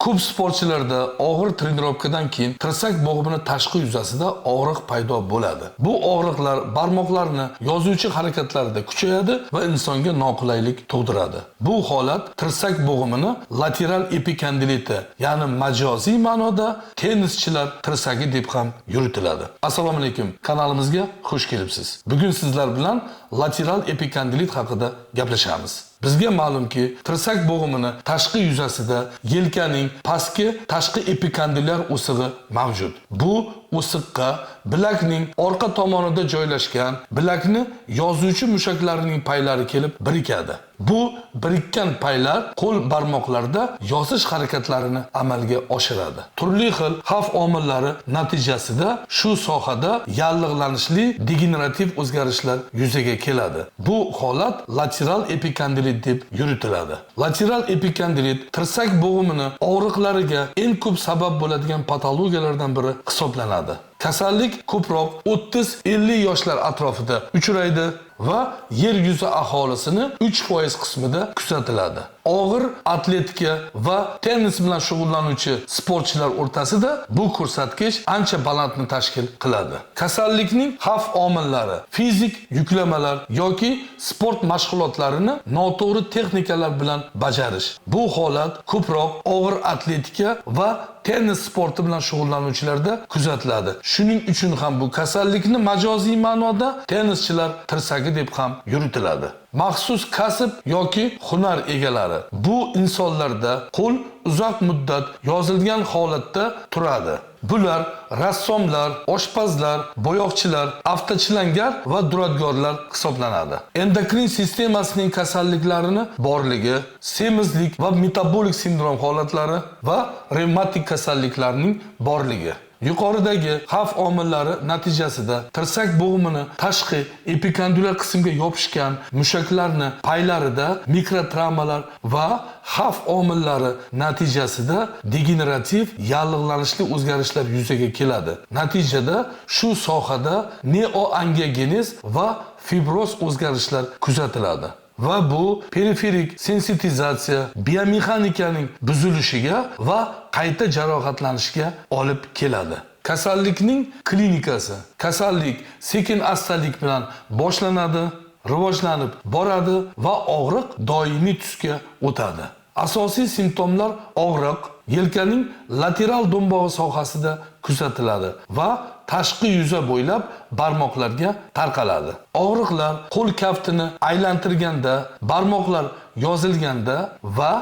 Ko'p sportchilarda og'ir trenirovkadan keyin tirsak bo'g'imini tashqi yuzasida og'riq paydo bo'ladi. Bu og'riqlar barmoqlarni yozuvchi harakatlarida kuchayadi va insonga noqulaylik tug'diradi. Bu holat tirsak bo'g'imini lateral epikondiliti, ya'ni majoziy ma'noda tennischilar tirsagi deb ham yuritiladi. Assalomu alaykum, kanalimizga xush kelibsiz. Bugun sizlar bilan lateral epikondilit haqida gaplashamiz. Bizga ma'lumki, tirsak bo'g'imini tashqi yuzasida yelkaning pastki tashqi epikondilyar o'sig'i mavjud. Bu o'siqqa bilakning orqa tomonida joylashgan bilakni yozuvchi mushaklarining paylari kelib birikadi. Bu birikkan paylar qo'l barmoqlarida yozish harakatlarini amalga oshiradi. Turli xil xavf omillari natijasida shu sohada yallig'lanishli degenerativ o'zgarishlar yuzaga keladi. Bu holat lateral epikondilit deb yuritiladi. Lateral epikondilit tirsak bo'g'imini og'riqlariga eng ko'p sabab bo'ladigan patologiyalardan biri hisoblanadi. Kasallik ko'proq 30-50 yoshlar atrofida uchraydi va yer yuzi aholisini 3% qismida kuzatiladi. Og'ir atletika va tennis bilan shug'ullanuvchi sportchilar o'rtasida bu ko'rsatkich ancha balandni tashkil qiladi. Kasallikning xavf omillari fizik yuklamalar yoki sport mashg'ulotlarini noto'g'ri texnikalar bilan bajarish. Bu holat ko'proq og'ir atletika va tennis sporti bilan shug'ullanuvchilarda kuzatiladi. Shuning uchun ham bu kasallikni majoziy ma'noda tennischilar tirsagi deb ham yuritiladi. Maxsus kasb yoki hunar egalari bu insonlarda qo'l uzoq muddat yozilgan holatda turadi. Bular rassomlar, oshpazlar, bo'yoqchilar, avtochilangar va duradgorlar hisoblanadi. Endokrin sistemasining kasalliklarini borligi, semizlik va metabolik sindrom holatlari va revmatik kasalliklarning borligi. Yuqoridagi xavf omillari natijasida tirsak bo'g'imini tashqi epikondilyar qismga yopishgan mushaklarni paylarida mikrotravmalar va xavf omillari natijasida degenerativ yallig'lanishli o'zgarishlar yuzaga keladi. Natijada shu sohada neoangiogenez va fibroz o'zgarishlar kuzatiladi. Va bu periferik sensitizatsiya, biomexanikaning buzilishiga va qayta jarohatlanishiga olib keladi. Kasallikning klinikasi. Kasallik sekin-astalik bilan boshlanadi, rivojlanib boradi va og'riq doimiy tusga o'tadi. Asosiy simptomlar og'riq yelkaning lateral do'mbog'i sohasida kuzatiladi va tashqi yuza bo'ylab barmoqlarga tarqaladi. Og'riqlar qo'l kaftini aylantirganda, barmoqlar yozilganda va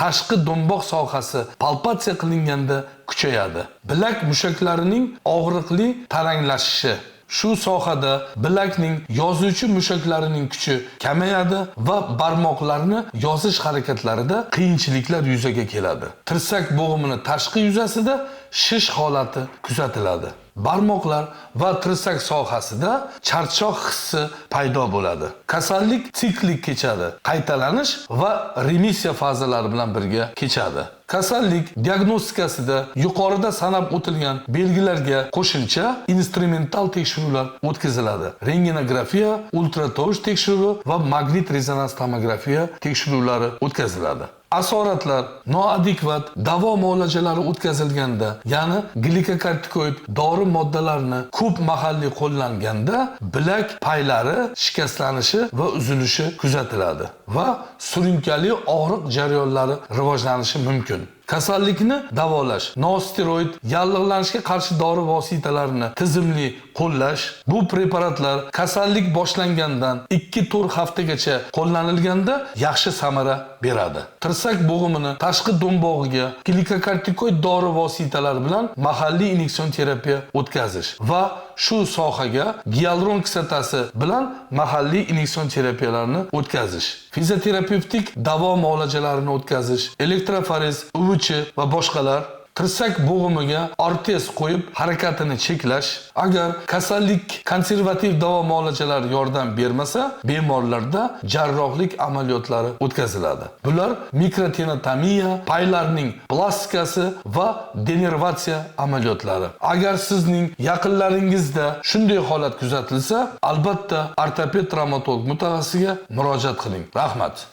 tashqi do'mboq sohasi palpatsiya qilinganda kuchayadi. Bilak mushaklarining og'riqli taranglashishi. Shu sohada bilakning yozuvchi mushaklarining kuchi kamayadi va barmoqlarni yozish harakatlarida qiyinchiliklar yuzaga keladi. Tirsak bo'g'imini tashqi yuzasida shish holati kuzatiladi. Barmoqlar va tirsak sohasida charchoq hissi paydo bo'ladi. Kasallik siklik kechadi. Qaytalanish va remissiya fazalari bilan birga kechadi. Kasallik diagnostikasida yuqorida sanab o'tilgan belgilarga qo'shimcha instrumental tekshiruvlar o'tkaziladi. Rentgenografiya, ultratovush tekshiruvi va magnit rezonans tomografiya tekshiruvlari o'tkaziladi. Asoratlar noadekvat davo muolajalari o'tkazilganda, ya'ni glikokortikoid dori moddalarini ko'p mahalliy qo'llanganda bilak paylari shikastlanishi va uzilishi kuzatiladi va surunkali og'riq jarayonlari rivojlanishi mumkin. Kasallikni davolash, nosteroid yallig'lanishga qarshi dori vositalarini tizimli qo'llash. Bu preparatlar kasallik boshlangandan 2-4 haftagacha qo'llanilganda yaxshi samara beradi. Tirsak bo'g'imini tashqi do'mbog'iga glikokortikoid dori vositalari bilan mahalliy inyektsion terapiya o'tkazish va shu sohaga gialuron kislotasi bilan mahalliy inyektsion terapiyalarni o'tkazish, fizioterapevtik davo muolajalarini o'tkazish, elektroforez, UVC va boshqalar. Tirsak bo'g'imiga ortez qo'yib harakatini cheklash. Agar kasallik konservativ davo muolajalari yordam bermasa, bemorlarda jarrohlik amaliyotlari o'tkaziladi. Bular mikrotenotomiya, paylarning plastikasi va denervatsiya amaliyotlari. Agar sizning yaqinlaringizda shunday holat kuzatilsa, albatta ortoped travmatolog mutaxassisiga murojaat qiling. Rahmat.